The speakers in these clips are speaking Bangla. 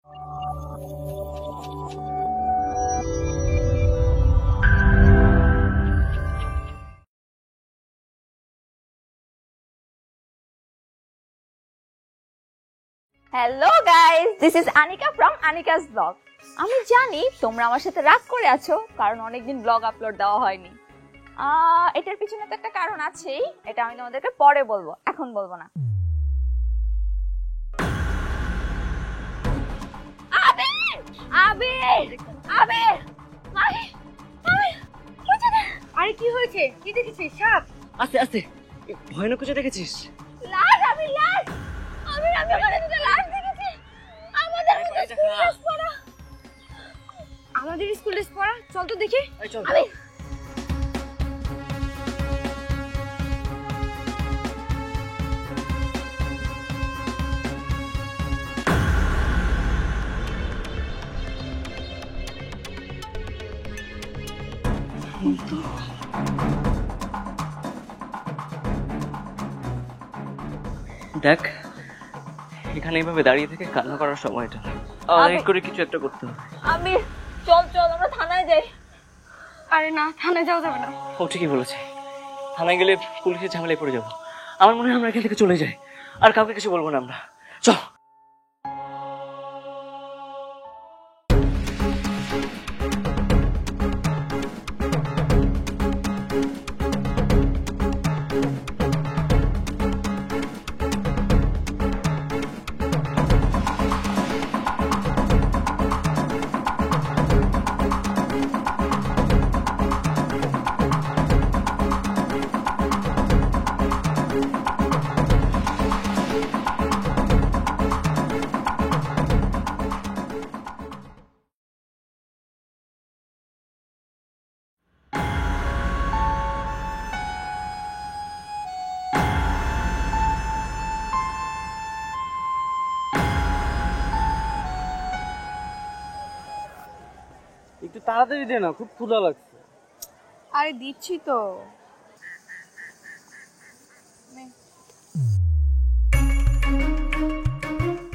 Hello guys, this is Anika from Anika's blog. আমি জানি তোমরা আমার সাথে রাগ করে আছো কারণ অনেকদিন ব্লগ আপলোড দেওয়া হয়নি। এটার পিছনে তো একটা কারণ আছেই, এটা আমি তোমাদেরকে পরে বলবো, এখন বলবো না। আবির আবির আবির আরে কি হয়েছে? কি দেখেছিস? সাপ? আস্তে আস্তে, ভয়ানক কিছু দেখেছিস? লাশ, আবির লাশ, আবির আমি ওখানে দুটো লাশ দেখেছি। আমাদের স্কুল ড্রেস পরা, চল তো দেখি। চল। আবির দেখ, এখানে এইভাবে দাঁড়িয়ে থেকে কান্না করার সময়টা অনেক করে কিছু একটা করতে হবে। আবির চল চল আমরা থানায় যাই। আরে না, থানায় যাওয়া যাবে না। ও ঠিকই বলেছে, থানায় গেলে পুলিশের ঝামেলায় পড়ে যাবো। আমার মনে হয় আমরা এখান থেকে চলে যাই, আর কাউকে কিছু বলবো না আমরা। চল। একটু তাড়াতাড়ি দে না, খুব ক্ষুধা লাগছে। আরে দিচ্ছি তো।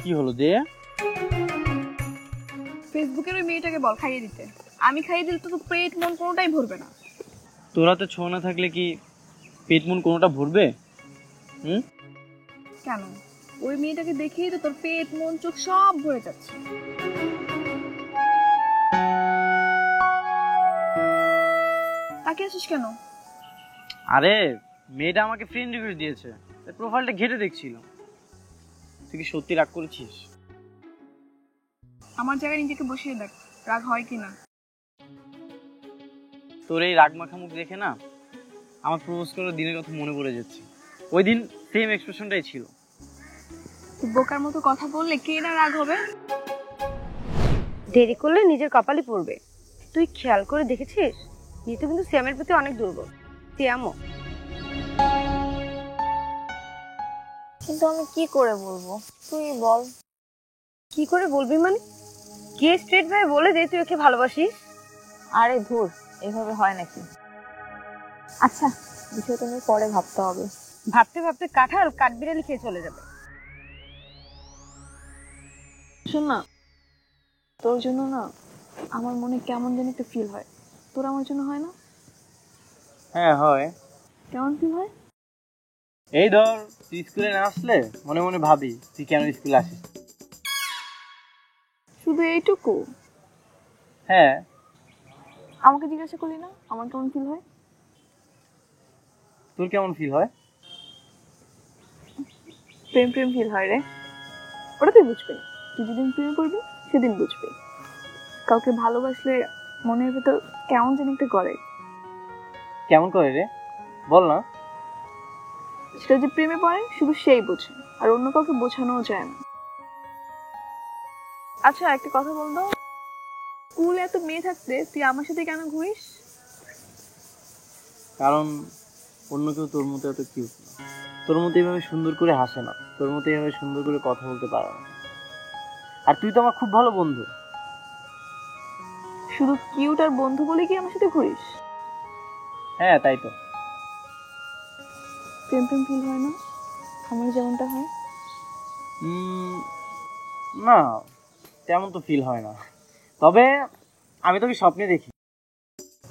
কি হলো দে? ফেসবুকের ওই মেয়েটাকে বল খাইয়ে দিতে। আমি খাইয়ে দিলে তো পেট মন কোনোটাই ভরবে না। তোরা তো ছো না থাকলে কি পেট মন কোনোটা ভরবে? কেন? ওই মেয়েটাকে দেখেই তো তোর পেট মন চোখ সব ভরে যাচ্ছে। তাকে আসিস কেন? আরে মেয়েটা আমাকে ফ্রেন্ড রিকোয়েস্ট দিয়েছে, তাই প্রোফাইলটা ঘেটে দেখছিল। তুই কি সত্যি রাগ করেছিস? আমার জায়গায় নিজেকে বসিয়ে দেখ, রাগ হয় কিনা। তোর এই রাগ মাখা মুখ দেখে না আমার প্রপোজ করার দিনের কথা মনে পড়ে যাচ্ছে। ওই দিন সেম এক্সপ্রেশনটাই ছিল। তুই বোকার মতো কথা বললে কে না রাগ হবে? দেরি করলে নিজের কপালই পড়বে। তুই খেয়াল করে দেখেছিস, নিতু কিন্তু শ্যামের প্রতি অনেক দুর্বল। শ্যামও। কিন্তু আমি কি করে বলবো, তুই বল। কি করে বলবি মানে? গিয়ে স্ট্রেট ভাবে বলে দে তুই ওকে ভালোবাসিস। আরে ধুর, এভাবে হয় নাকি? আচ্ছা, বিষয়টা নিয়ে পরে ভাবতে হবে। ভাবতে ভাবতে কাঁঠাল কাঠবিড়ালি খেয়ে চলে যাবে। শোন না, তোর জন্য না আমার মনে কেমন যেন একটা ফিল হয়। তোর আমার জন্য হয় না? হ্যাঁ হয়। কেমন ফিল হয়? এই ধর, তুই স্কুলে না আসলে মনে মনে ভাবি তুই কেন স্কুলে আসিস। শুধু এইটুকু? হ্যাঁ। আমাকে জিজ্ঞাসা করলি না আমার কেমন ফিল হয়? তোর কেমন ফিল হয়? প্রেম প্রেম ফিল হয় রে। ওটা তুই বুঝবি, তুই যেদিন প্রেম করবি সেদিন বুঝবি। কাউকে ভালোবাসলে মনের ভেতর কেমন যেন একটা করে। কেমন করে রে, বল না। সেটা যে প্রেমে পড়ে শুধু সেই বোঝে, আর অন্য কাউকে বোঝানোও যায় না। আচ্ছা একটা কথা বলতো, স্কুলে এত মেয়ে থাকতে তুই আমার সাথে কেন ঘুরিস? কারণ অন্য কেউ তোর মতো এত কিউট না, তোর মতো এইভাবে সুন্দর করে হাসে না, তোর মতো এইভাবে সুন্দর করে কথা বলতে পারে না। আর তুই তো আমার খুব ভালো বন্ধু। শুধু কিউট আর বন্ধু বলে কি আমার সাথে ঘুরিস? হ্যাঁ তাই তো। প্রেম প্রেম ফিল হয় না আমার যেমনটা হয়? না তেমন তো ফিল হয় না, তবে আমি তোকে স্বপ্নে দেখি।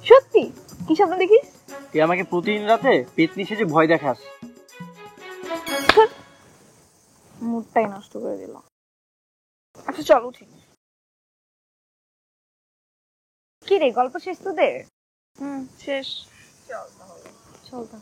সত্যি? কি স্বপ্ন দেখিস? তুই আমাকে প্রতিদিন রাতে পেতনি সেজে ভয় দেখাস। মুডটাই নষ্ট করে দিল। আচ্ছা চল উঠি। কি রে, গল্প শেষ তোদের? শেষ। চল তো।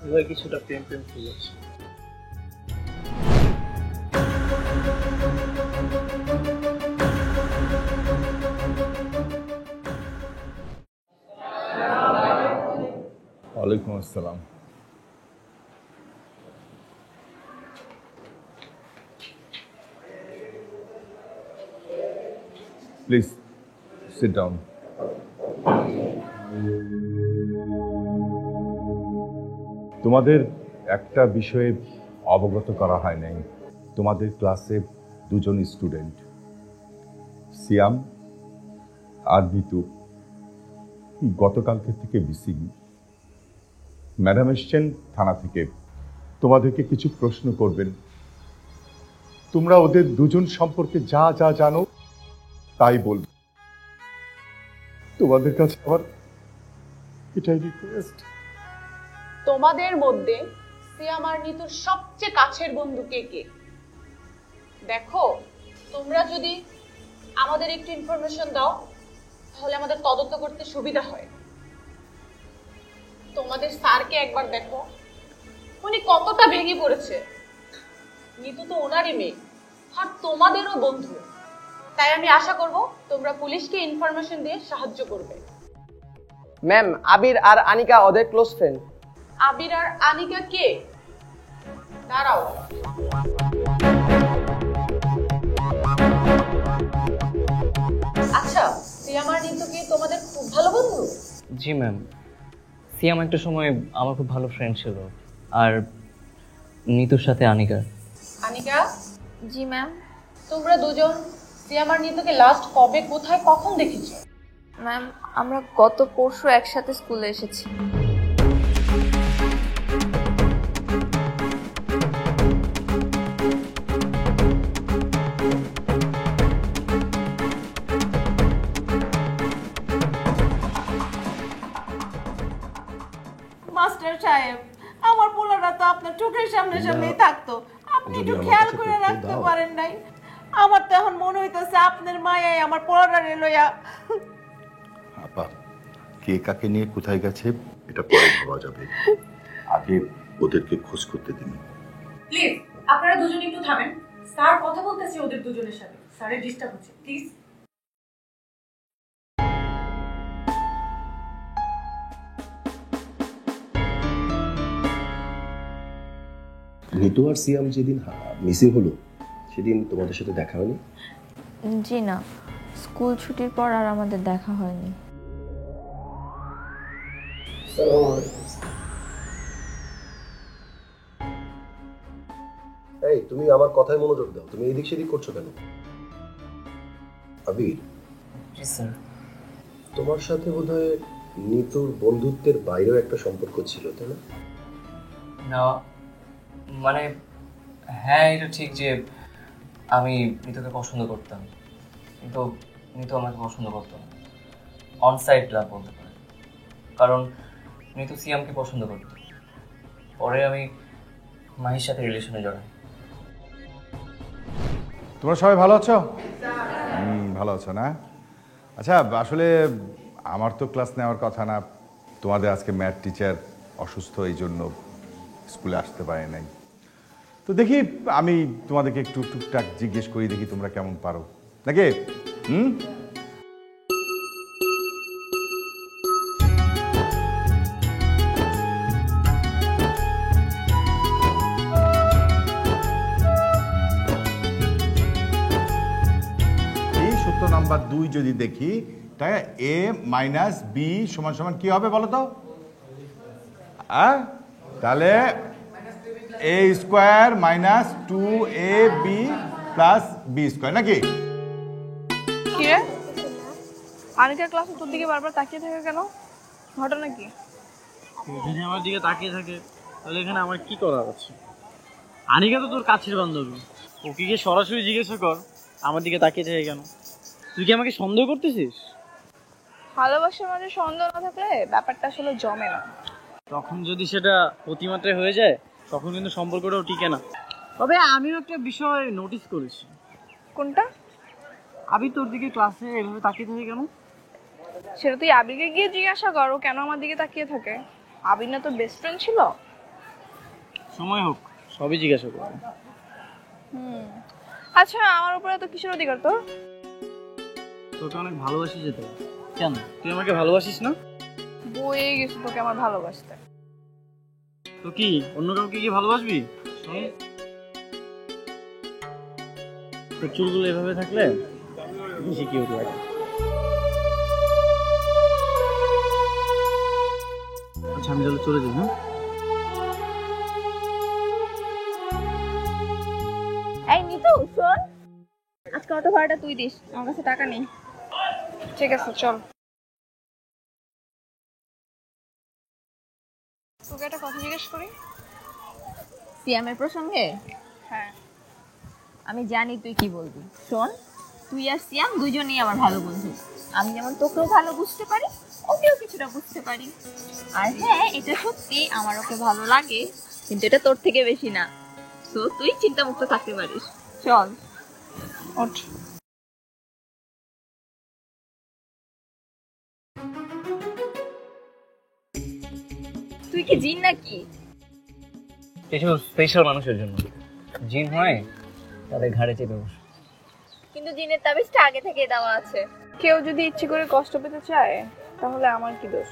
এবার কিছুটা প্রেম প্রেম ফিল হচ্ছে। ওয়ালাইকুম আসসালাম। Please sit down. তোমাদের একটা বিষয়ে অবগত করা হয় নাই। তোমাদের ক্লাসে দুজন স্টুডেন্ট, সিয়াম আর নিতু, গতকালকে থেকে মিসিং। ম্যাডাম এসছেন থানা থেকে, তোমাদেরকে কিছু প্রশ্ন করবেন। তোমরা ওদের দুজন সম্পর্কে যা যা জানো তাই বলবে। তোমাদের কাছে আমার এটাই রিকোয়েস্ট। তোমাদের মধ্যে সিয়াম আর নিতুর সবচেয়ে কাছের বন্ধু কে কে? দেখো, তোমরা যদি আমাদের একটু ইনফরমেশন দাও তাহলে আমাদের তদন্ত করতে সুবিধা হয়। তোমাদের স্যারকে একবার দেখো, উনি কতটা ভেঙে পড়েছে। নিতু তো ওনারই মেয়ে আর তোমাদেরও বন্ধু, তাই আমি আশা করব তোমরা পুলিশকে ইনফরমেশন দিয়ে সাহায্য করবে। ম্যাম, আবির আর আনিকা ওদের ক্লোজ ফ্রেন্ড। আবির আর আনিকা কে? দাঁড়াও। আচ্ছা, সিয়াম আর নিতু কি তোমাদের খুব ভালো বন্ধু? জি ম্যাম, সিয়াম একটা সময় আমার খুব ভালো ফ্রেন্ড ছিল, আর নিতুর সাথে আনিকা। আনিকা? জি ম্যাম। তোমরা দুজন সিয়াম আর নিতুকে লাস্ট কবে, কোথায়, কখন দেখেছো? ম্যাম, আমরা গত পরশু একসাথে স্কুলে এসেছি। মাস্টার সাহেব, আমার পোলাটা তো আপনার চোখের সামনে সামনেই থাকতো, আপনি একটু খেয়াল করে রাখতে পারেন নাই? আমার তো এখন মনে হইতেছে আপনার মায়াই আমার পোলাটারে লইয়া। আপা, কে কাকে নিয়ে কোথায় গেছে এটা পরে ভাবা যাবে, আগে ওদেরকে খোঁজ করতে দিন। প্লিজ আপনারা দুজন একটু থামেন, স্যার কথা বলতেছে ওদের দুজনের সাথে, স্যারের ডিস্টার্ব হচ্ছে, প্লিজ। নিতু আর সিয়াম যেদিন মিসিং হলো সেদিন তোমাদের সাথে দেখা হয়নি? জি না, স্কুল ছুটির পর আর আমাদের দেখা হয়নি। এই, তুমি আমার কথায় মনোযোগ দাও, তুমি এদিক সেদিক করছো কেন? আবির, জি স্যার। তোমার সাথে বোধহয় নিতুর বন্ধুত্বের বাইরেও একটা সম্পর্ক ছিল, তাই না? না মানে, হ্যাঁ এটা ঠিক যে আমি নিতুকে পছন্দ করতাম, কিন্তু নিতু আমাকে পছন্দ করতো না। অন সাইড লাভ বলতে পারে, কারণ নিতু সিয়ামকে পছন্দ করত। পরে আমি মাহির সাথে রিলেশনে জড়াই। তোমরা সবাই ভালো আছো? ভালো আছো না? আচ্ছা, আসলে আমার তো ক্লাস নেওয়ার কথা না, তোমাদের আজকে ম্যাথ টিচার অসুস্থ, এই জন্য স্কুলে আসতে পারে নাই। তো দেখি আমি তোমাদেরকে একটু টুকটাক জিজ্ঞেস করি, দেখি তোমরা কেমন পারো নাকি। এই সূত্র নাম্বার 2 যদি দেখি, তাই a - b = কি হবে বলো তো? তাহলে a square minus 2ab plus b square নাকি? কি রে আনিকার ক্লাসে তোর দিকে বারবার তাকিয়ে থাকে কেন? ঘটনা কি? যদি আমার দিকে তাকিয়ে থাকে তাহলে এখানে আমার কি করার আছে? আনিকা তো তোর কাছের বান্ধবী, ওকে গিয়ে সরাসরি জিজ্ঞাসা কর আমার দিকে তাকিয়ে থাকে কেন। তুই কি আমাকে সন্দেহ করতেছিস? ভালোবাসার মাঝে সন্দেহ না থাকলে ব্যাপারটা আসলে জমে না। তখন যদি সেটা অতিমাত্রায় হয়ে যায় তখন কিন্তু সম্পর্কটাও টিকে না। তবে আমিও একটা বিষয় নোটিস করেছি। কোনটা? আবি তোর দিকে ক্লাসে এভাবে তাকিয়ে থাকে কেন? সেটা তুই আবিরকে গিয়ে জিজ্ঞাসা করো কেন আমার দিকে তাকিয়ে থাকে। আবির না তোর বেস্ট ফ্রেন্ড ছিল? সময় হোক সবই জিজ্ঞাসা করবো। আচ্ছা আমার উপরে তো কিসের অধিকার তোর? তোকে অনেক ভালোবাসি যেতে। কেন তুই আমাকে ভালোবাসিস না? বয়ে গেছে তোকে আমার ভালোবাসতে। তো কি অন্য কাউকে কি ভালোবাসবি? তোর চুলগুলো এভাবে থাকলে বেশি কিউট লাগে। আচ্ছা আমি তাহলে চলে যাই। এই নিতু শোন, আজকে অটো ভাড়াটা তুই দিস, আমার কাছে টাকা নেই। ঠিক আছে চল। তোকে একটা কথা জিজ্ঞেস করি। সিয়ামের প্রসঙ্গে? হ্যাঁ। আমি জানি তুই কি বলবি। শোন, তুই আর সিয়াম দুজনেই আমার ভালো বন্ধু। আমি যেমন তোকেও ভালো বুঝতে পারি, ওকেও কিছুটা বুঝতে পারি। আর হ্যাঁ, এটা সত্যি আমার ওকে ভালো লাগে, কিন্তু এটা তোর থেকে বেশি না। তো তুই চিন্তামুক্ত থাকতে পারিস। চল ওঠ। তুই কি জিন নাকি? কিছু স্পেশাল মানুষের জন্য জিন হয় তাদের ঘাড়ে চেপে বসে। কিন্তু জিনের তাবিজটা আগে থেকেই দেওয়া আছে। কেউ যদি ইচ্ছে করে কষ্ট পেতে চায় তাহলে আমার কি দোষ?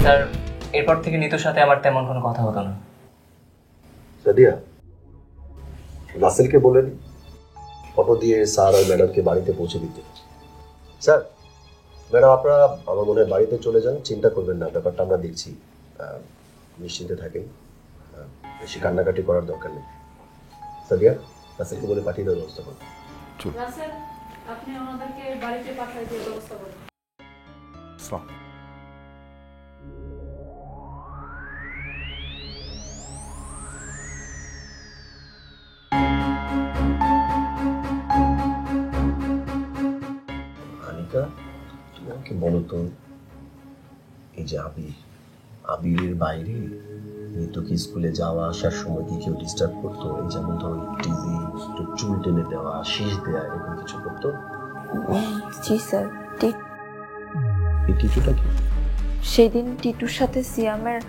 স্যার এরপর থেকে নিতুর সাথে আমার তেমন কোনো কথা হতো না। সাদিয়া, রাসেলকে বলেন অটো দিয়ে স্যার আর ম্যাডামকে বাড়িতে পৌঁছে দিতে। স্যার ম্যাডাম আপনারা আমার মনে হয় বাড়িতে চলে যান, চিন্তা করবেন না, ব্যাপারটা আমরা দেখছি, নিশ্চিন্তে থাকেন, বেশি কান্নাকাটি করার দরকার নেই। সাদিয়া রাসেলকে বলে পাঠিয়ে দেওয়ার ব্যবস্থা করুন। রাসেল আপনি আমাদেরকে বাড়িতে পাঠিয়ে দিয়ে ব্যবস্থা করুন। আনিকা তুমি আমাকে বলো তো, এই যে আবিরের বাইরে নিতুকে স্কুলে যাওয়া আসার সময় কি কেউ ডিস্টার্ব করতো? এই যেমন ধরো টিভি, চুল টেনে দেওয়া, শীষ দেওয়া, এরকম কিছু করতো? জি স্যার। এই টিটুটা কি? সেদিন টিটুর সাথে সিয়ামের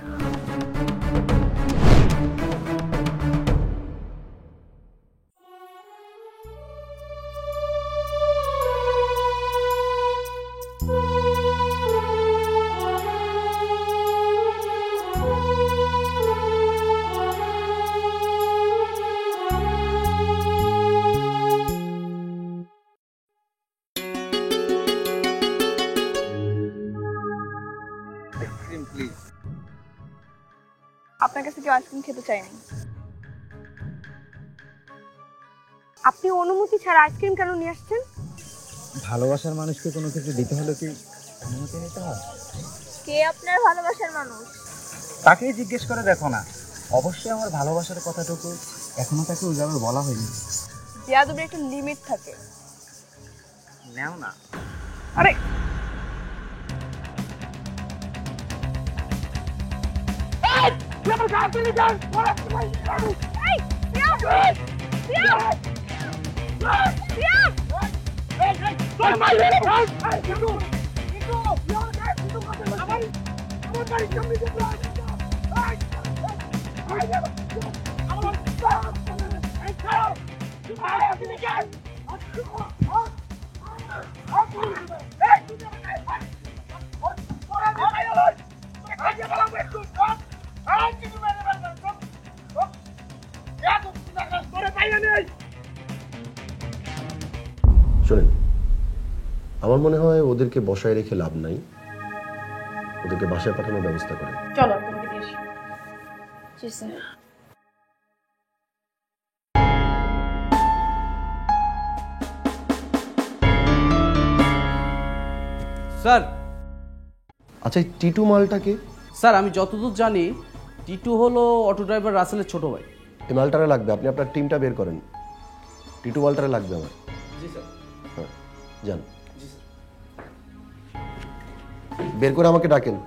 আপনার কাছে কেউ আইসক্রিম খেতে চায়নি। আপনি অনুমতি ছাড়া আইসক্রিম কেন নিয়ে আসছেন? ভালোবাসার মানুষকে কোনো কিছু দিতে হলে কি অনুমতি নিতে হয়? কে আপনার ভালোবাসার মানুষ? তাকেই জিজ্ঞেস করে দেখো না। অবশ্যই আমার ভালোবাসার কথাটুকু এখনো তাকে ওইভাবে বলা হয়নি। বেয়াদবির একটা লিমিট থাকে। নেও না। আরে Hey! শোনেন, আমার মনে হয় ওদেরকে বসায় রেখে লাভ নাই, ওদেরকে বাসায় পাঠানোর ব্যবস্থা করেন। চলো তোমাকে দিয়ে আসি। জি স্যার। স্যার আচ্ছা, এই টিটু মালটাকে? স্যার আমি যতদূর জানি টিটু হলো অটো ড্রাইভার রাসেলের ছোট ভাই। এই মালটারে লাগবে, আপনি আপনার টিমটা বের করেন। টিটু মালটারে লাগবে আমার। জি স্যার। হ্যাঁ, যান বের করে আমাকে ডাকেন।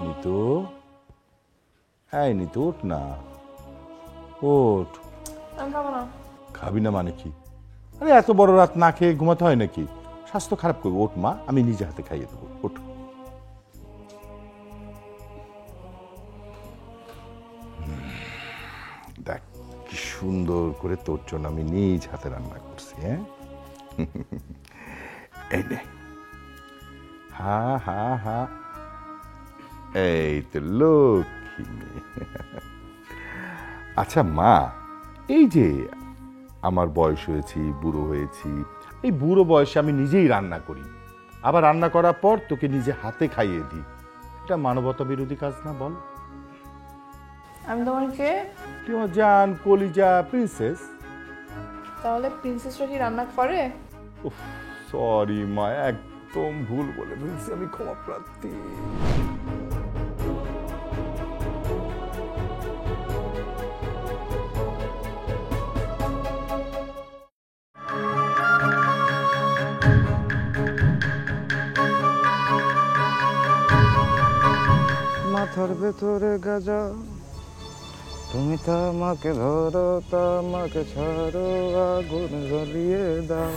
নিতু, হ্যাঁ নিতু, ওঠ না, ওঠ। আমি খাবো না। খাবি না মানে কি? আরে এত বড় রাত না খেয়ে ঘুমাতে হয় নাকি? স্বাস্থ্য খারাপ করবে। ওঠ মা, আমি নিজে হাতে খাইয়ে দেবো। ওঠ। দেখ কি সুন্দর করে তোর জন্য আমি নিজ হাতে রান্না করছি। হ্যাঁ, এই নে। হা হা হা, এই তো লক্ষ্মী মেয়ে। আচ্ছা মা, এই যে আমার বয়স হয়েছি, বুড়ো হয়েছি, এই বুড়ো বয়সে আমি নিজেই রান্না করি, আবার রান্না করার পর তোকে নিজে হাতে খাইয়ে দিই, এটা মানবতা বিরোধী কাজ না বল? আমি তোমার কে? তুই আমার জান, কলিজা, প্রিন্সেস। তাহলে প্রিন্সেসরা কি রান্না করে? সরি মা, একদম ভুল বলে ফেলছি, আমি ক্ষমা প্রার্থী। মাথার ভেতরে গাজা, তুমি তা আমাকে ধরো, তা আমাকে ছাড়ো, আগুন জ্বলিয়ে দাও।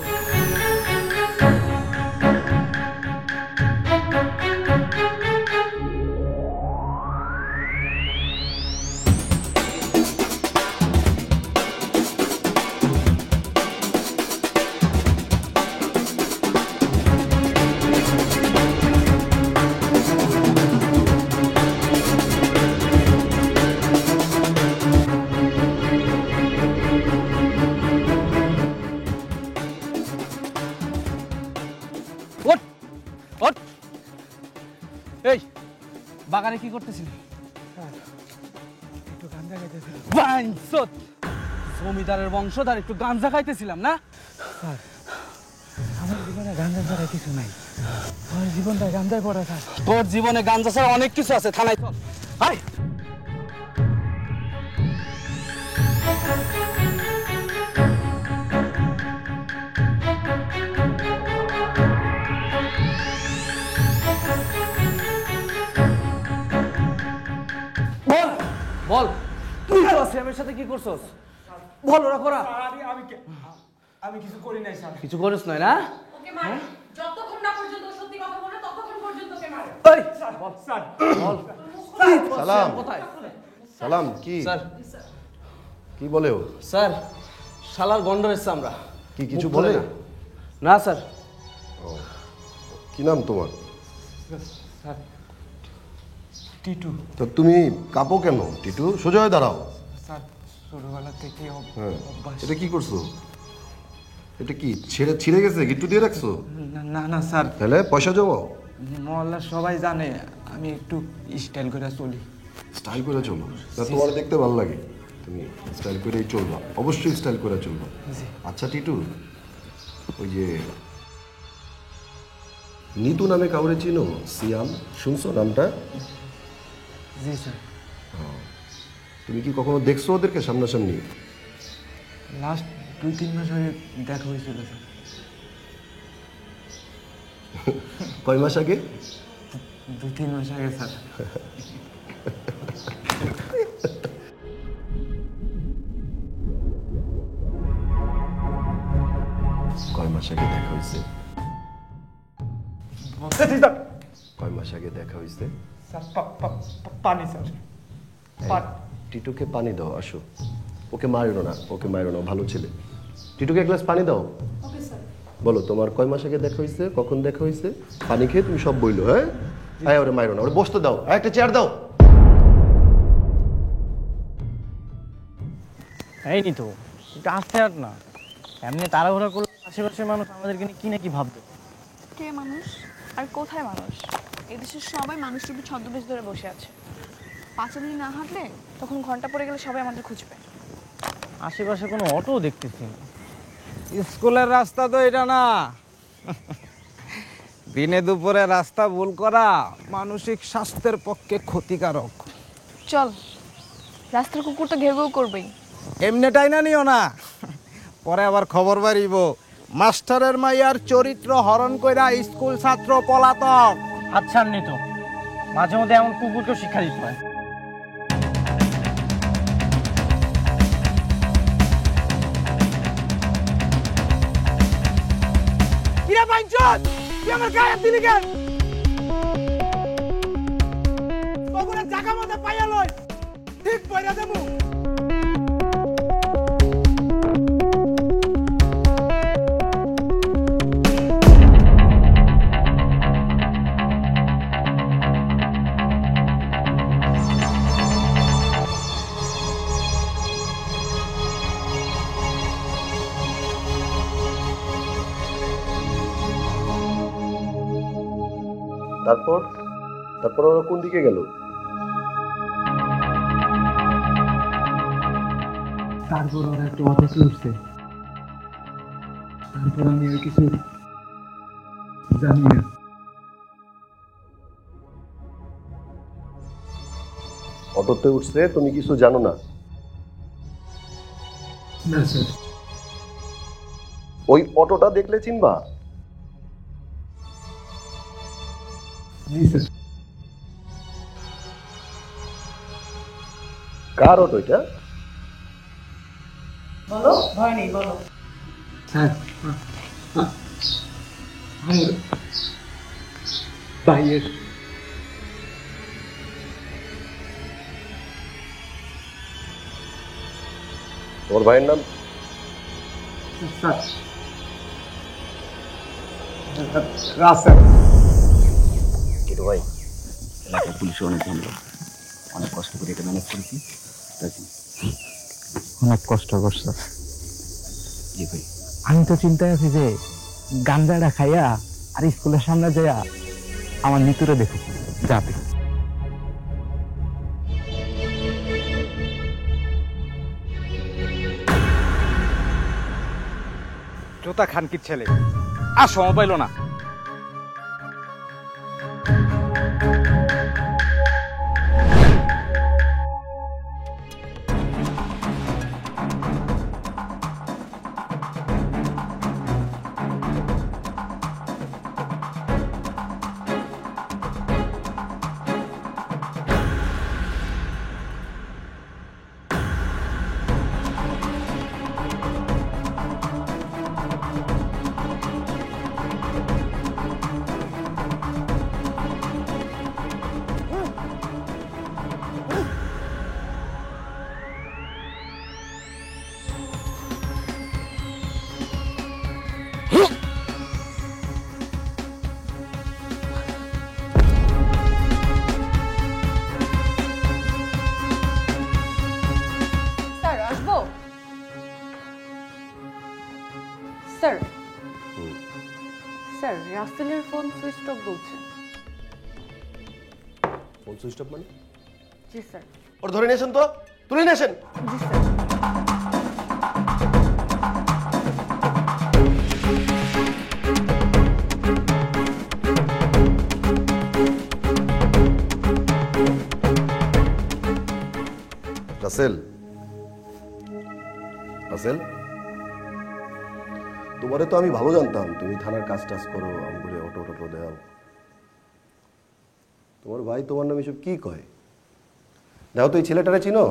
এই বাগানে কি করতেছিলি? একটু গাঞ্জা খাইতেছিলাম। বাইনসত, জমিদারের বংশধর, একটু গাঞ্জা খাইতেছিলাম না? আমার জীবনে গাঞ্জা ছাড়া কিছু নাই, আমার জীবনটা গাঞ্জায় পড়া। স্যার তোর জীবনে গাঞ্জা ছাড়া অনেক কিছু আছে, থানায় চল। আয় বল বল, তুই তো শ্যামের সাথে কি করছস? বল ওরা করা। আমি কিছু করি নাই স্যার। কিছু করিস নাই না? ওকে মার, যতক্ষণ না পর্যন্ত সত্যি কথা বলে ততক্ষণ পর্যন্ত ওকে মার। এই বল স্যার, বল। সালাম। কোথায়? সালাম কি? স্যার কি বলে ও? স্যার শালার গন্ড এসছে আমরা। কি কিছু মুখ বলে? খোলে না। না স্যার। কি নাম তোমার? টিটু। তো তুমি কাঁপো কেন টিটু? সোজা হয়ে দাঁড়াও। স্যার ছোটবেলা থেকে হ্যাঁ, এটা কি করছো? এটা কি ছিঁড়ে গেছে? গিট্টু দিয়ে রাখছো? না না স্যার, তাহলে পয়সা জমাও। মহল্লার সবাই জানে আমি একটু স্টাইল করে চলি। স্টাইল করে চলো? তা তোমার দেখতে ভালো লাগে, তুমি স্টাইল করেই চলবা, অবশ্যই স্টাইল করে চলবা। আচ্ছা টিটু, ওই যে নিতু নামে কাউরে চিনো? সিয়াম, শুনছো নামটা? জি স্যার। তুমি কি কখনো দেখছো ওদেরকে সামনাসামনি? লাস্ট 2-3 মাস আগে দেখা হয়েছিল স্যার। কয় মাস আগে? 2-3 মাস আগে স্যার। কয় মাস আগে দেখা হয়েছে? কয় মাস আগে দেখা হয়েছে? পানি স্যার। টিটুকে পানি দাও, আসো। ওকে মারো না, ওকে মারো না, ভালো ছেলে। টিটুকে এক গ্লাস পানি দাও। Okay sir. বলো তোমার কয় মাস আগে দেখা হয়েছে, কখন দেখা হয়েছে, পানি খেয়ে তুমি সব বইলো। হ্যাঁ হ্যাঁ, ওরে মারো না, ওরে বসতে দাও, একটা চেয়ার দাও। এই নি তো একটু আস্তে হাঁট না, এমনি তাড়াহুড়া করলে আশেপাশের মানুষ আমাদেরকে নিয়ে কি না কি ভাববে। কে মানুষ আর কোথায় মানুষ? এদেশের সবাই মানুষরূপী ছদ্মবেশ ধরে বসে আছে। 5 মিনিট না হাঁটলে তখন ঘন্টা পড়ে গেলে সবাই আমাদের খুঁজবে। আশেপাশে কোনো অটো দেখতেছি না। স্কুলের রাস্তা তো এটা না। দিনে দুপুরে রাস্তা ভুল করা মানসিক স্বাস্থ্যের পক্ষে ক্ষতিকারক। চল, রাস্তার কুকুর তো ঘেউ করবেই। এমনিটাই না নিও না, পরে আবার খবর বাড়িব মাস্টারের মাইয়ার চরিত্র হরণ কইরা স্কুল ছাত্র পলাতক। আচ্ছা নি তো, মাঝে মধ্যে এমন কুকুরকেও শিক্ষা দিতে হয়। কিরা বাইঞ্চত, তুই আমার গায়ে হাত দিলি কেন? তখন জায়গা মতো পাইয়া লই, ঠিক পয়রা দেবো। তারপর ওরা কোন দিকে গেল? তারপর ওরা একটু অফিসে উঠছে, তারপর আমি আর কিছু জানি না। অটোতে উঠছে, তুমি কিছু জানো না? না স্যার। ওই অটোটা দেখলে চিনবা? জি স্যার। কার অটো এটা? বলো, ভয় নেই, বলো। হ্যাঁ, আমার ভাইয়ের। তোমার ভাইয়ের নাম? স্যার, রাসেল। কিন্তু ভাই, এলাকার পুলিশে অনেক ধন্যবাদ, অনেক কষ্ট করে এটা ম্যানেজ করেছি। অনেক কষ্ট করছো। জি ভাই। আমি তো চিন্তায় আছি যে গাঞ্জাটা খাইয়া আর স্কুলের সামনে যাইয়া আমার নিতুরে দেখো যাবে। জোতা খানকির ছেলে আর সময় পাইল না। স্যার, স্যার রাসেলের ফোন সুইচ অফ বলছে। ফোন সুইচ অফ মানে? জি স্যার। ওর ধরে নিয়েছেন তো, তুলে নিয়েছেন? জি স্যার। রাসেল, রাসেল, তোমারে তো আমি ভালো জানতাম, তুমি থানার কাজ টাজ করো, আমগুলো অটো টটো দাও। তোমার ভাই তোমার নাম এসব কি কয়? দেখো তো এই ছেলেটারে চিনো?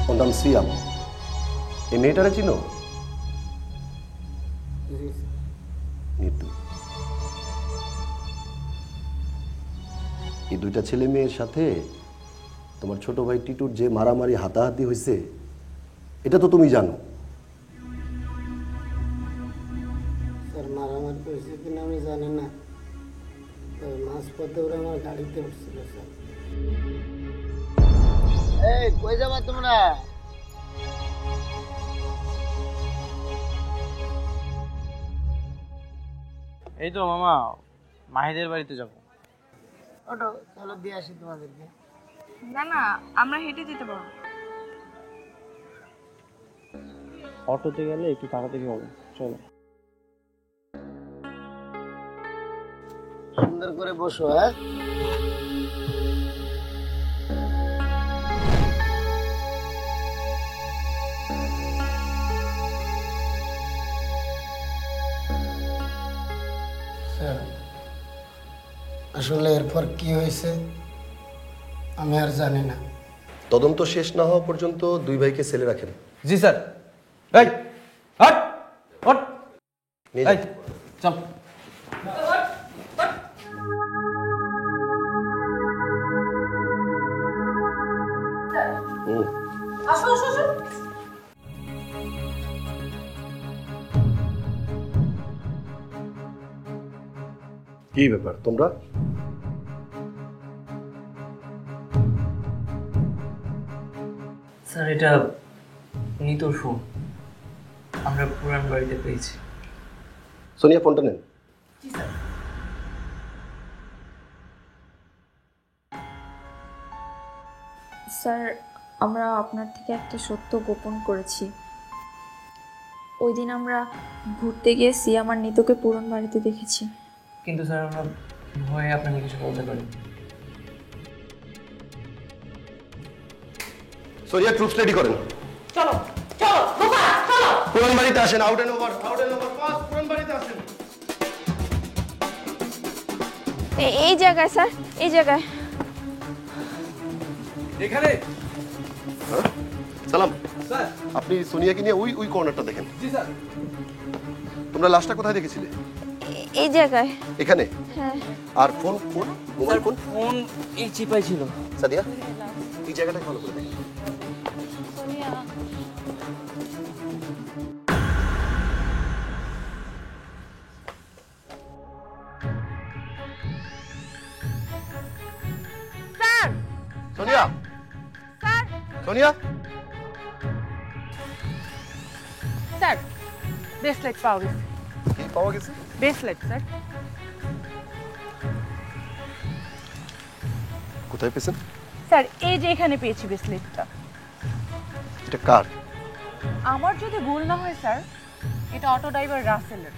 ওর নাম সিয়াম। এই মেয়েটারে চিনো? নিতু। এই দুইটা ছেলে মেয়ের সাথে তোমার ছোট ভাই টিটুর যে মারামারি হাতাহাতি হয়েছে এটা তো তুমি জানো। স্যার মারামারি হয়েছে কিনা আমি জানি না, তবে মাঝপথে ওরা আমার গাড়িতে উঠছিল স্যার। এই কই যাবা তোমরা? এই তো মামা মাহিদের বাড়িতে যাব। ওটো চলো দিয়ে আসি তোমাদেরকে। না না, আমরা হেঁটে যেতে পারবো। অটোতে গেলে একটু তাড়াতাড়ি হবে, চলো। সুন্দর করে বসো। হ্যাঁ আসলে এরপর কি হয়েছে আমি আর জানি না। তদন্ত শেষ না হওয়া পর্যন্ত দুই ভাইকে সেলে রাখেন। জি স্যার। এই হট হট নিয়ে এই চল। আসো আসো আসো। কি ব্যাপার তোমরা? স্যার এটা নিতুর ফোন, আমরা পুরান বাড়িতে পেয়েছি। সোনিয়া ফোনটা নেন। স্যার আমরা আপনার থেকে একটা সত্য গোপন করেছি। ওই দিন আমরা ঘুরতে গিয়ে সিয়াম আর নিতুকে পুরন বাড়িতে দেখেছি। কিন্তু স্যার আমরা ভয়ে আপনাকে কিছু বলতে পারি। সোনিয়া ট্রুপস রেডি করেন। চলো চলো বোকা চলো। পুরান বাড়িতে আসেন। আউট এন্ড ওভার ফাস্ট পুরান বাড়িতে আসেন। এই জায়গায় স্যার, এই জায়গায়। এখানে সালাম স্যার। আপনি সোনিয়াকে নিয়ে ওই কর্নারটা দেখেন। জি স্যার। তোমরা লাশটা কোথায় দেখেছিলে? এই জায়গায়। এখানে? হ্যাঁ। আর ফোন মোবাইল ফোন এই চিপাই ছিল। সাদিয়া এই জায়গাটা ভালো করে দেখেন। Sir Sonia sir Sonia sir bracelet পাওয়া গেছে। কি পাওয়া গেছে? Bracelet sir. কোথায় পেয়েছেন? স্যার এই যে এখানে পেয়েছি ব্রেসলেটটা। এটা কার? আমার যদি ভুল না হয় স্যার এটা অটো ড্রাইভার রাসেলের।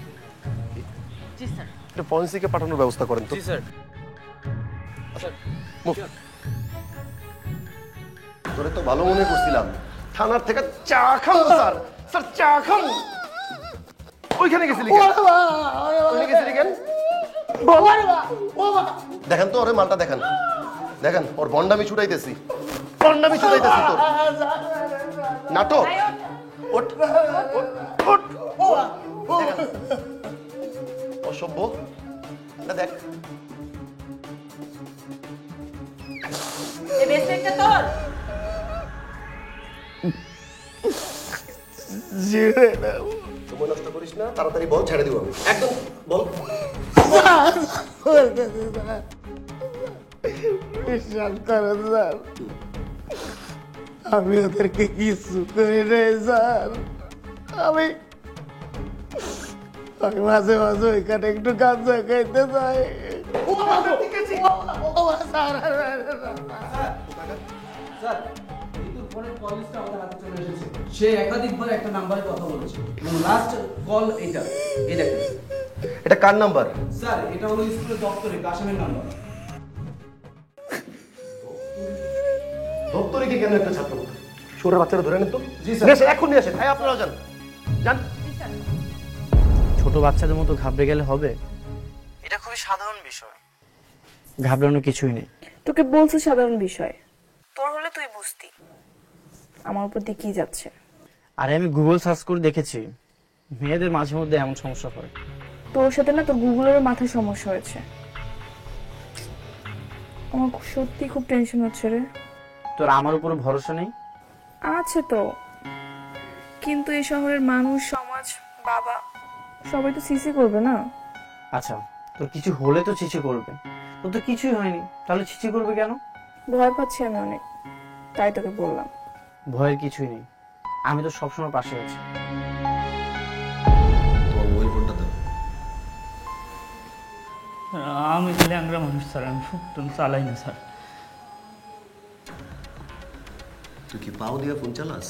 জি স্যার। এটা ফরেনসিকে পাঠানোর ব্যবস্থা করেন তো। জি স্যার। তোরে তো ভালো মনে করছিলাম, থানার থেকে চা খাও স্যার। স্যার চা খাও। ওইখানে গেছিলি কেন? ওইখানে গেছিলি কেন? দেখেন তো ওরে মালটা দেখেন, দেখেন ওর বন্ডামি ছুটাইতেছি, বন্ডামি ছুটাইতেছি তোর নাটক। ওঠ ওঠ ওঠ। দেখেন, অসভ্য। না দেখ এই ব্রেসলেটটা তোর? সময় নষ্ট করিস না, তাড়াতাড়ি বল, ছেড়ে দিব আমি একদম। বল। বিশ্বাস করেন স্যার, আমি ওদেরকে কিছু করি নাই স্যার। আমি মাঝে মাঝে ওইখানে একটু গাঁজা খাইতে যাই। স্যার নিতুর ফোনের কল লিস্টটা আমাদের হাতে চলে এসেছে। সে একাধিকবার একটা নাম্বারে কথা বলেছে। লাস্ট কল এইটা, এই দেখেন। এটা কার নাম্বার? স্যার এটা হলো স্কুলের দপ্তরে কাশেমের নাম্বার। দপ্তরে কি কেন একটা ছাত্র? ছোট বাচ্চারা ধরে নেন তো। জি স্যার। এখন নিয়ে আসেন। হ্যাঁ আপনারা যান যান। ছোট বাচ্চাদের মতো ঘাবড়ে গেলে হবে? এটা খুবই সাধারণ বিষয়, ঘাবড়ানোর কিছুই নেই। তোকে বলছে সাধারণ বিষয়, তোর হলে তুই বুঝতি আমার উপর দিয়ে কি যাচ্ছে। আরে আমি গুগল সার্চ করে দেখেছি মেয়েদের মাঝে মধ্যে এমন সমস্যা হয়। তোর সাথে না তোর গুগলের মাথায় সমস্যা হয়েছে। আমার সত্যি খুব টেনশন হচ্ছে রে। তোর আমার উপরে ভরসা নেই? আছে তো, কিন্তু এই শহরের মানুষ, সমাজ, বাবা সবাই তো সিসি করবে না। আচ্ছা, তোর কিছু হলে তো চিঠি করবে, তোর তো কিছুই হয়নি, তাহলে চিঠি করবে কেন? ভয় পাচ্ছি আমি অনেক, তাই তোকে বললাম। ভয়ের কিছুই নেই, আমি তো সবসময় পাশে আছি। তোমার মোবাইল ফোনটা দাও। আমি ল্যাংরা মানুষ স্যার, আমি ফোন চালাই না স্যার। তুই কি পাও দিয়ে ফোন চালাস?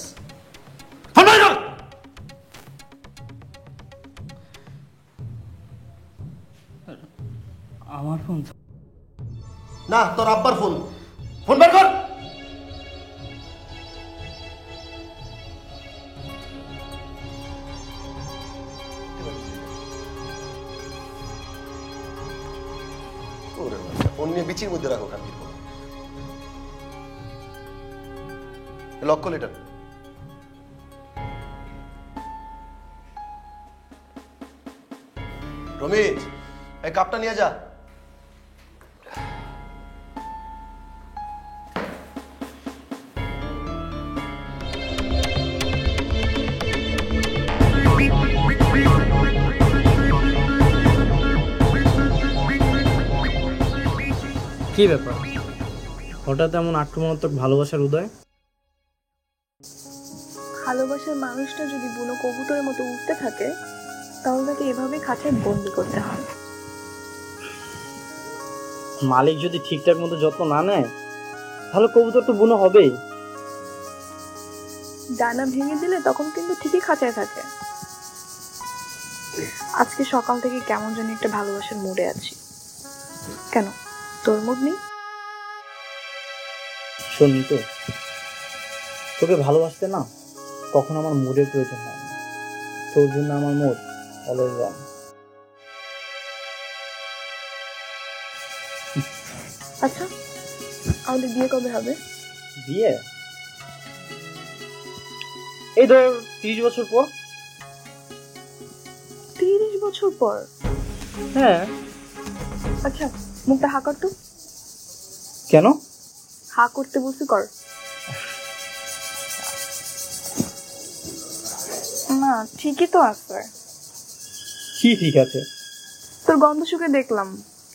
আমার ফোন না, তোর আব্বার ফোন। ফোন বের কর। ফোন নিয়ে বিচির মধ্যে রাখো কান্দির ফোন। লক কর এটা। রমিজ, এই কাপটা নিয়ে যা। কি ব্যাপার, হঠাৎ এমন আক্রমণাত্মক ভালোবাসার উদয়? ভালোবাসার মানুষটা যদি বুনো কবুতরের মতো উঠতে থাকে, তাহলে তাকে এভাবেই খাঁচায় বন্দি করতে হয়। মালিক যদি ঠিকঠাক মতো যত্ন না নেয়, তাহলে কবুতর তো বুনো হবেই। ডানা ভেঙে দিলে তখন কিন্তু ঠিকই খাঁচায় থাকে। আজকে সকাল থেকে কেমন জানি একটা ভালোবাসার মুডে আছি। কেন, তোর মুড নেই? শোননি তো, তোকে ভালোবাসতে না কখন আমার মুডের প্রয়োজন হয় না। তোর জন্য আমার মুড অলওয়েজ রং। আচ্ছা, আমাদের বিয়ে কবে হবে? বিয়ে এই ধর 30 বছর পর। 30 বছর পর? হ্যাঁ। আচ্ছা, মুখটা হা কর তো। কেন? হা করতে বলছি, কর। না, ঠিকই তো আছে। কি ঠিক আছে? তোর গন্ধ শুকে দেখলাম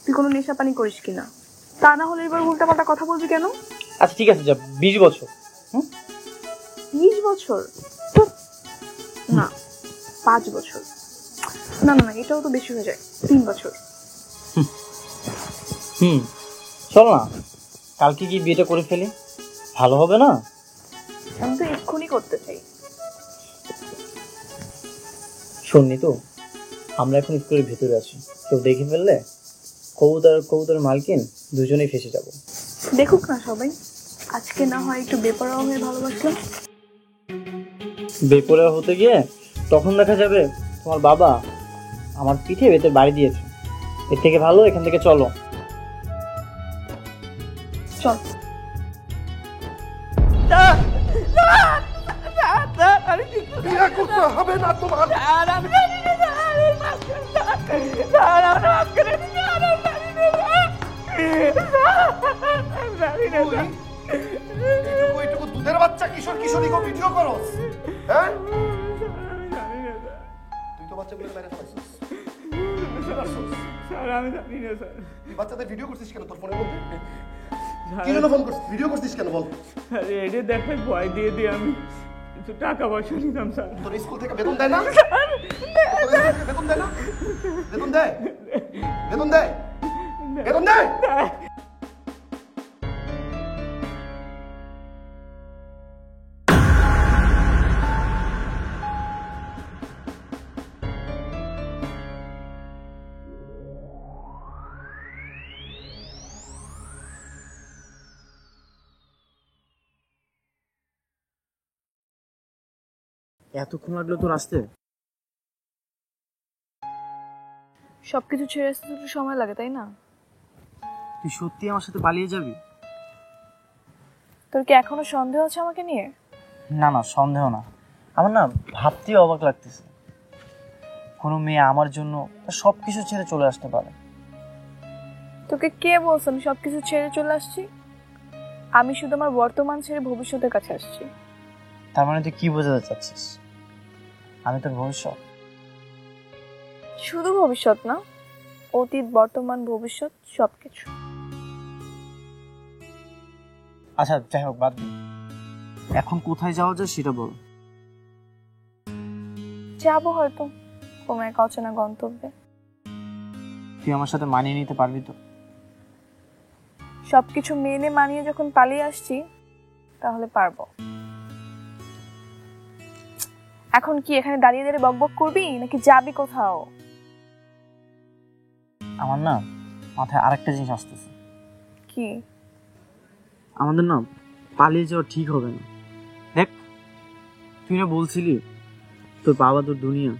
তুই কোনো নেশা পানি করিস কিনা। তা না হলে এবার উল্টাপাল্টা কথা বলবি কেন? আচ্ছা ঠিক আছে, যা 20 বছর। 20 বছর? না, 5 বছর। না না না, এটাও তো বেশি হয়ে যায়। 3 বছর। চল না, কালকে কি বিয়েটা করে ফেলি, ভালো হবে না? আমি তো এক্ষুনি করতে চাই। শোননি তো, আমরা এখন স্কুলের ভেতরে আছি, কেউ দেখে ফেললে কবুতরের মালকিন দুজনেই ফেসে যাব। দেখুক না সবাই, আজকে না হয় একটু বেপরোয়া হয়ে ভালোবাসলাম। বেপরোয়া হতে গিয়ে তখন দেখা যাবে তোমার বাবা আমার পিঠে বেতের বাড়ি দিয়েছে। এর থেকে ভালো এখান থেকে চলো। চল। বিয়ে করতে হবে না তোমার। এইটুকু দুধের বাচ্চা কিশোর কিশোরীকে ভিডিও করো, হ্যাঁ? তুই তো বাচ্চাগুলোকে মেরে ফেলাইছিস। তুই বাচ্চাদের ভিডিও করছিস কেন তোর ফোনের মধ্যে? কি জন্য ফোন করছিস, ভিডিও করছিস কেন বল? আরে এটা দেখে ভয় দিয়ে দিয়ে আমি কিছু টাকা পয়সা নিতাম স্যার। তোর স্কুল থেকে বেতন দেয় না? বেতন দেয় না? বেতন দেয়? বেতন দেয়? বেতন দেয়? এতক্ষণ লাগলো তোর আসতে? সবকিছু ছেড়ে আসতে একটু সময় লাগে, তাই না? তুই সত্যি আমার সাথে পালিয়ে যাবি? তোর কি এখনো সন্দেহ আছে আমাকে নিয়ে? না না, সন্দেহ না, আমার না ভাবতেই অবাক লাগতেছে। কোনো মেয়ে আমার জন্য সবকিছু ছেড়ে চলে আসতে পারে। তোকে কে বলছে আমি সবকিছু ছেড়ে চলে আসছি? আমি শুধু আমার বর্তমান ছেড়ে ভবিষ্যতের কাছে আসছি। তার মানে তুই কি বোঝাতে চাচ্ছিস? আমি তোর ভবিষ্যৎ? শুধু ভবিষ্যৎ না, অতীত, বর্তমান, ভবিষ্যৎ সবকিছু। আচ্ছা যাই হোক, বাদ দিই। এখন কোথায় যাওয়া যায় সেটা বল। যাবো হয়তো কোনো এক অচেনা গন্তব্যে। তুই আমার সাথে মানিয়ে নিতে পারবি তো? সবকিছু মেনে মানিয়ে যখন পালিয়ে আসছি তাহলে পারবো। এখন কি এখানে দাঁড়িয়ে দাঁড়িয়ে বকবক করবি নাকি যাবি কোথাও? আমার না মাথায় আরেকটা জিনিস আসতেছে। কি? আমাদের না পালিয়ে যাওয়া ঠিক হবে না। দেখ, তুই না বলছিলি তোর বাবা তোর দুনিয়া,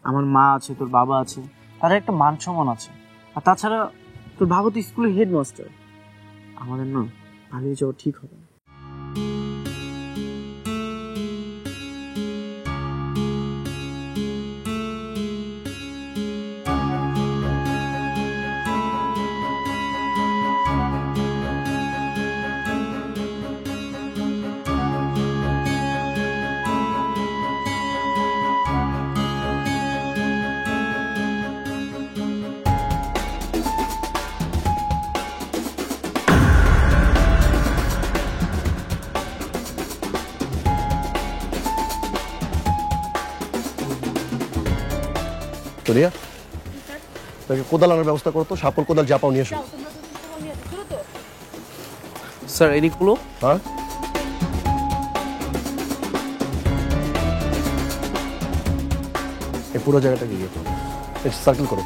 আমার মা আছে, তোর বাবা আছে, তাদের একটা মান সম্মান আছে। আর তাছাড়া তোর বাবা তো স্কুলের হেডমাস্টার। আমাদের না পালিয়ে যাওয়া ঠিক হবে না। সোনিয়া, তাকে কোদাল আনার ব্যবস্থা করো তো। সাপল কোদাল যা পাও নিয়ে এসো। স্যার এদিকগুলো। হ্যাঁ, এই পুরো জায়গাটাকে ইয়ে করো, সার্কেল করো।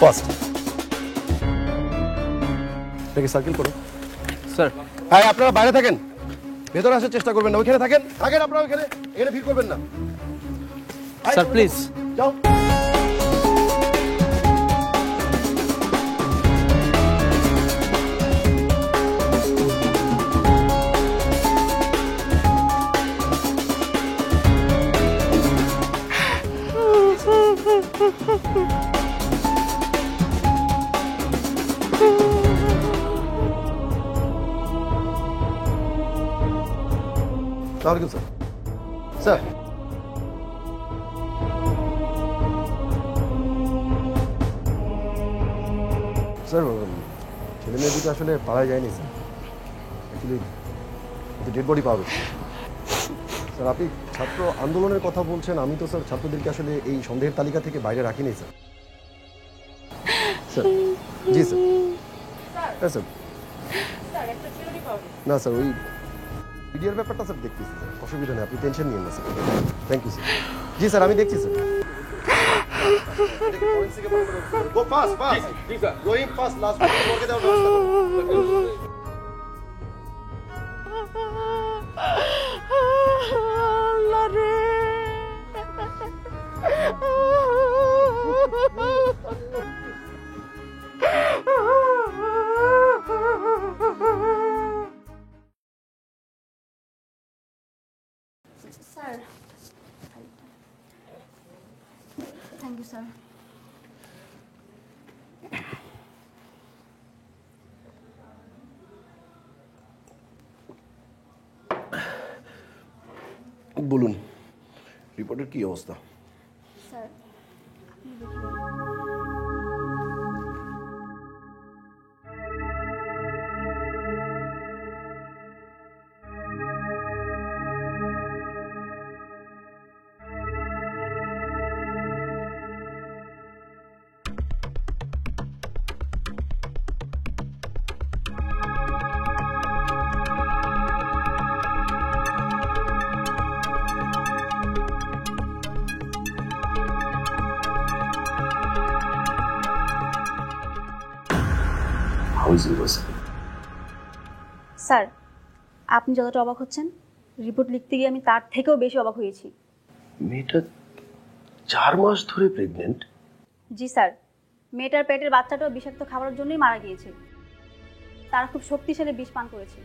ফার্স্ট এটাকে সার্কেল করো। স্যার হ্যাঁ, আপনারা বাইরে থাকেন, ভেতরে আসার চেষ্টা করবেন না। ওইখানে থাকেন, থাকেন আপনারা ওইখানে, এখানে ভিড় করবেন না। স্যার প্লিজ যাও। আসসালামু আলাইকুম স্যার। স্যার স্যার ছেলে মেয়ে দুটো আসলে পাড়ায় যায়নি স্যার, অ্যাকচুয়ালি ডেড বডি পাবে। স্যার আপনি ছাত্র আন্দোলনের কথা বলছেন, আমি তো স্যার ছাত্রদেরকে আসলে এই সন্দেহের তালিকা থেকে বাইরে রাখিনি স্যার। স্যার জি স্যার। হ্যাঁ স্যার। না স্যার, ওই ভিডিওর ব্যাপারটা স্যার দেখতেছি স্যার, অসুবিধা নেই, আপনি টেনশন নিন না স্যার। Thank you sir. জি স্যার, আমি দেখছি sir. Go fast, fast. Going fast, last one. Morgue দেওয়ার ব্যবস্থা করুন। Sir, thank you sir. বলুন, রিপোর্টের কি অবস্থা? স্যার স্যার, আপনি যতটা অবাক হচ্ছেন, রিপোর্ট লিখতে গিয়ে আমি তার থেকেও বেশি অবাক হয়েছি। মেয়েটা 4 মাস ধরে প্রেগনেন্ট? জি স্যার, মেয়েটার পেটের বাচ্চাটাও বিষাক্ত খাবারের জন্যই মারা গিয়েছে। তারা খুব শক্তিশালী বিষ পান করেছে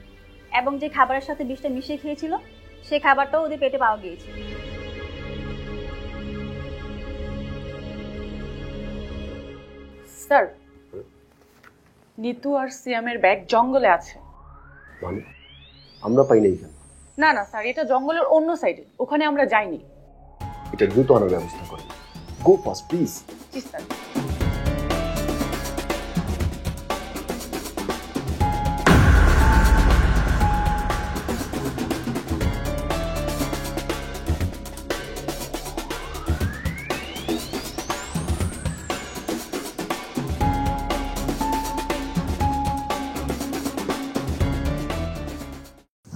এবং যে খাবারের সাথে বিষটা মিশিয়ে খেয়েছিল সেই খাবারটাও ওদের পেটে পাওয়া গিয়েছে। স্যার, নিতু আর সিয়ামের ব্যাগ জঙ্গলে আছে। মানে আমরা পাই নাই কেন? না না স্যার, এটা জঙ্গলের অন্য সাইডে, ওখানে আমরা যাইনি। এটা দ্রুত আনার ব্যবস্থা করেন। Go fast please. জি স্যার।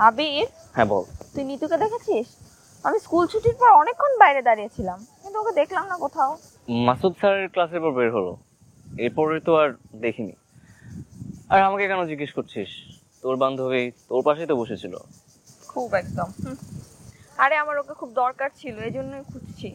আবির, হ্যাঁ বল। তুই নিতুকে দেখেছিস? আমি স্কুল ছুটির পর অনেকক্ষণ বাইরে দাঁড়িয়েছিলাম, কিন্তু ওকে দেখলাম না কোথাও। মাসুদ স্যারের ক্লাসের পর বের হলো, এরপরে তো আর দেখিনি। আর আমাকে কেন জিজ্ঞেস করছিস? তোর বান্ধবী তোর পাশেই তো বসেছিল। খুব একদম। আরে আমার ওকে খুব দরকার ছিল, এই জন্যই খুঁজছি।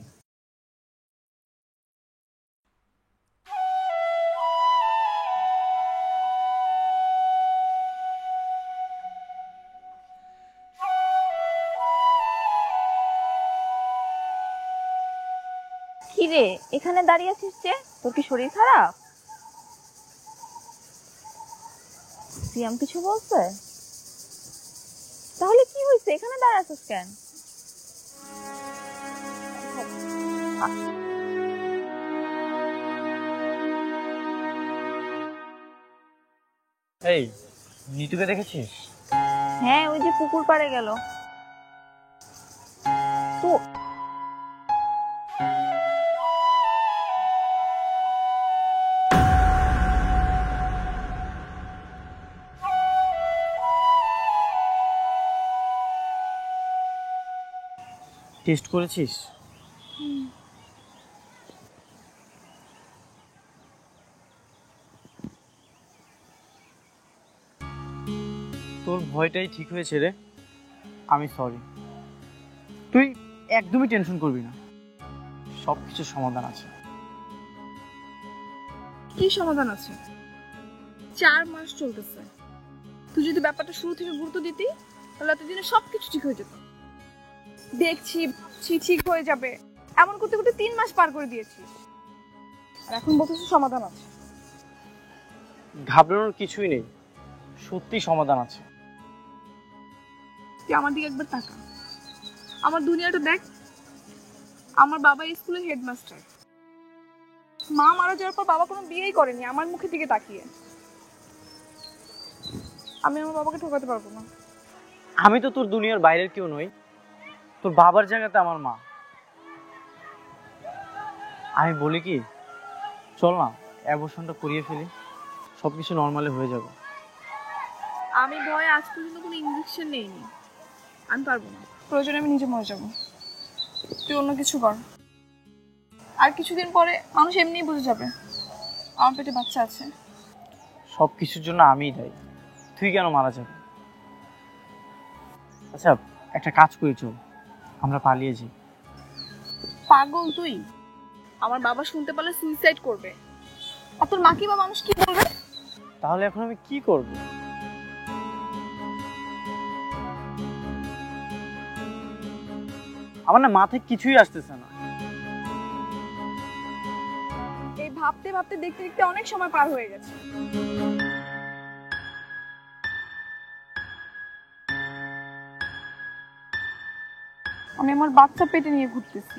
কিরে, এখানে দাঁড়িয়ে আছিস যে? তোর কি শরীর খারাপ? সিয়াম কিছু বলছে? তাহলে কি হয়েছে, এখানে দাঁড়িয়ে আছিস কেন? এই নিতুকে দেখেছিস? হ্যাঁ, ওই যে পুকুর পাড়ে গেল। তো টেস্ট করেছিস? তোর ভয়টাই ঠিক হয়েছে রে। আমি সরি। তুই একদমই টেনশন করবি না, সব কিছুর সমাধান আছে। কি সমাধান আছে? 4 মাস চলতেছে। তুই যদি ব্যাপারটা শুরু থেকে গুরুত্ব দিতি তাহলে এতদিনে সবকিছু ঠিক হয়ে যেত। দেখছি ঠিক হয়ে যাবে, এমন করতে করতে 3 মাস পার করে দিয়েছিস, আর এখন বলতেছিস সমাধান আছে। ঘাবড়ানোর কিছুই নেই, সত্যি সমাধান আছে। তুই আমার দিকে একবার তাকা, আমার দুনিয়াটা দেখ। আমার বাবা স্কুলের হেডমাস্টার, মা মারা যাওয়ার পর বাবা কোনো বিয়েই করেনি আমার মুখের দিকে তাকিয়ে। আমি আমার বাবাকে ঠকাতে পারবো না। আমি তো তোর দুনিয়ার বাইরের কেউ নই, তোর বাবার জায়গাতে আমার মা। আমি বলি কি, চল না অ্যাবর্শনটা করিয়ে ফেলি, সবকিছু নর্মালি হয়ে যাবে। আমি ভয়ে আজ পর্যন্ত কোনো ইনজেকশন নেইনি, আমি পারবো না। প্রয়োজনে আমি নিজে মরে যাবো, তুই অন্য কিছু কর। আর কিছুদিন পরে মানুষ এমনিই বুঝে যাবে আমার পেটে বাচ্চা আছে। সব কিছুর জন্য আমিই দায়ী, তুই কেন মারা যাবে? আচ্ছা একটা কাজ করি, চল আমরা পালিয়ে যাই। পাগল তুই? আমার বাবা শুনতে পারলে সুইসাইড করবে, আর তোর মা কি বা মানুষ কি বলবে? তাহলে এখন আমি কি করব? আমার না মাথায় কিছুই আসতেছে না। এই ভাবতে ভাবতে দেখতে দেখতে অনেক সময় পার হয়ে গেছে। আমি আমার বাচ্চা পেটে নিয়ে ঘুরতেছি।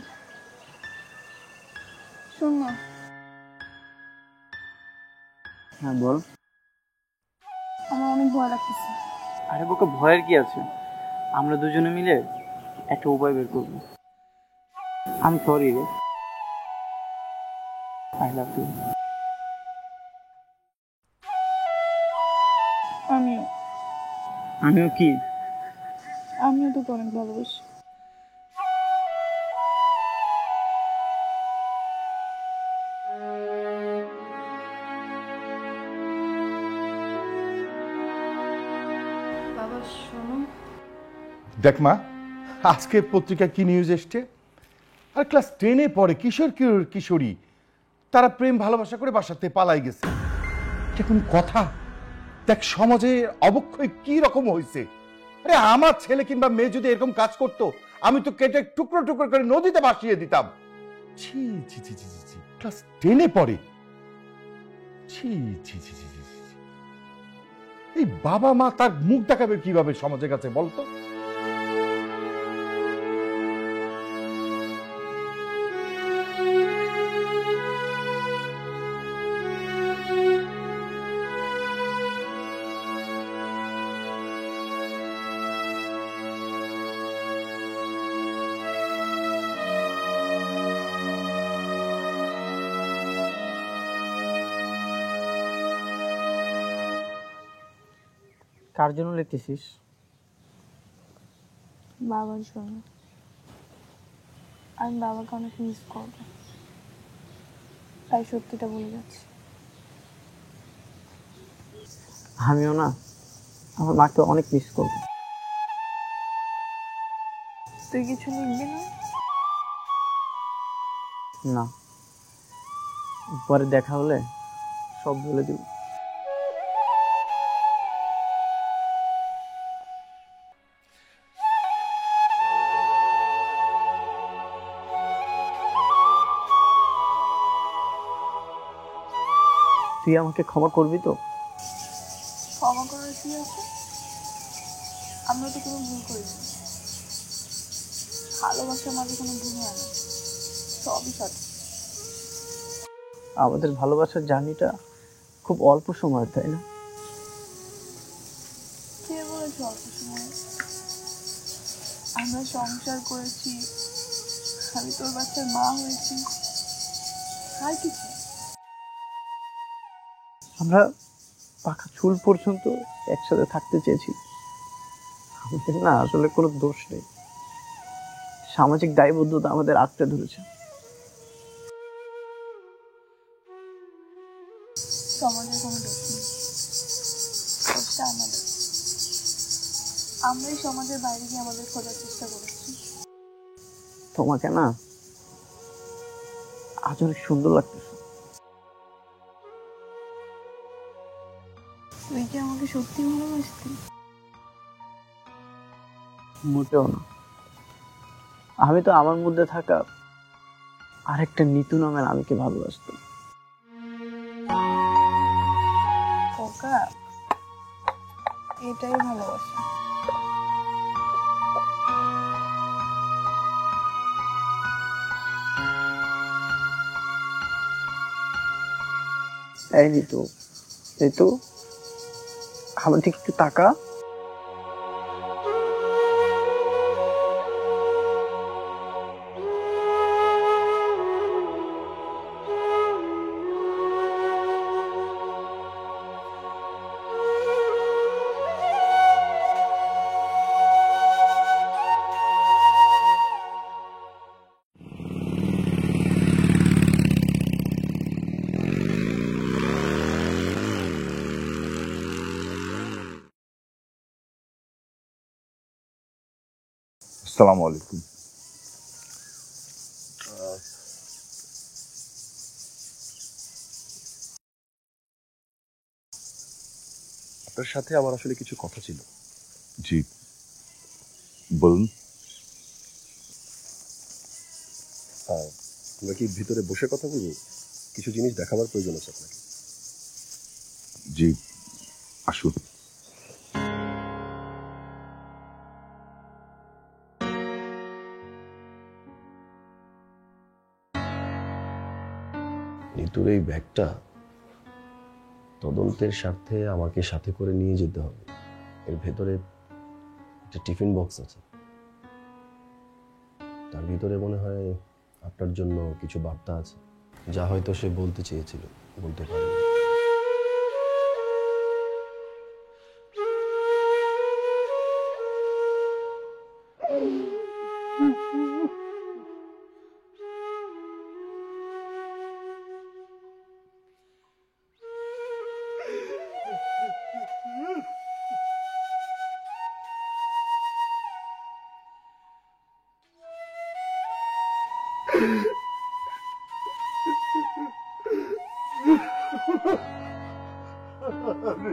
শোন না। হ্যাঁ বল। আমার অনেক ভয় লাগতেছে। আরে বোকা, ভয়ের কি আছে? আমরা দুজনে মিলে একটা উপায় বের করবো। আমি সরি রে, আই লাভ ইউ। আমিও কি? আমিও তোকে অনেক ভালোবাসি। বাবা শোনো। দেখ মা, আজকের পত্রিকা কি নিউজ এসছে? আর ক্লাস 10-এ পড়ে, কিশোরী, তারা প্রেম ভালোবাসা করে বাসাতে পালাই গেছে। এখন কথা দেখ, সমাজে অবক্ষয় কি রকম হয়েছে। আরে আমার ছেলে কিংবা মেয়ে যদি এরকম কাজ করতো, আমি তো কেটে টুকরো টুকরো করে নদীতে ভাসিয়ে দিতাম। ছি ছি ছি ছি ছি, ক্লাস 10-এ পড়ে। ছি ছি ছি ছি ছি, এই বাবা মা তার মুখ দেখাবে কিভাবে সমাজের কাছে বলতো? কার জন্য লিখতেছিস? বাবার জন্য। আমি বাবাকে অনেক মিস করব, তাই সত্যিটা বলে যাচ্ছি। আমিও না আমার মাকে অনেক মিস করব। তুই কিছু লিখবি না? না, পরে দেখা হলে সব বলে দিব। তুই আমাকে ক্ষমা করবি তো? ক্ষমা করার কি আছে? আমরা তো কোনো ভুল করিনি। ভালোবাসার মাঝে কোনো ভুল হয় না, সবই সঠিক। আমাদের ভালোবাসার জার্নিটা খুব অল্প সময়, তাই না? কে বলেছে অল্প সময়? আমরা সংসার করেছি, আমি তোর বাচ্চার মা হয়েছি, আর কিছু। আমরা পাকা চুল পর্যন্ত একসাথে থাকতে চেয়েছি। আমাদের না আসলে কোনো দোষ নেই, সামাজিক দায়বদ্ধতা আমাদের আঁকড়ে ধরেছে। সমাজের কোনো দোষ নেই, দোষটা আমাদের। আমরাই সমাজের বাইরে গিয়ে আমাদের খোঁজার চেষ্টা করেছি। তোমাকে না আজ অনেক সুন্দর লাগতেছে। তুই কি আমাকে সত্যি ভালোবাসতি? মোটেও না, আমি তো আমার মধ্যে থাকা আরেকটা নিতু নামের আমিকে ভালোবাসতাম। খোকা, এটাই ভালোবাসা। এই নিতু, এই তো আমার দিকে একটু তাকা। আসসালামু আলাইকুম। আপনার সাথে আমার আসলে কিছু কথা ছিল। জি বলুন। আমরা কি ভিতরে বসে কথা বলবো? কিছু জিনিস দেখাবার প্রয়োজন আছে আপনাকে। জি আসুন। নিতুর এই ব্যাগটা তদন্তের স্বার্থে আমাকে সাথে করে নিয়ে যেতে হবে। এর ভেতরে একটা টিফিন বক্স আছে, তার ভিতরে মনে হয় আপনার জন্য কিছু বার্তা আছে, যা হয়তো সে বলতে চেয়েছিল, বলতে পারেনি। আমি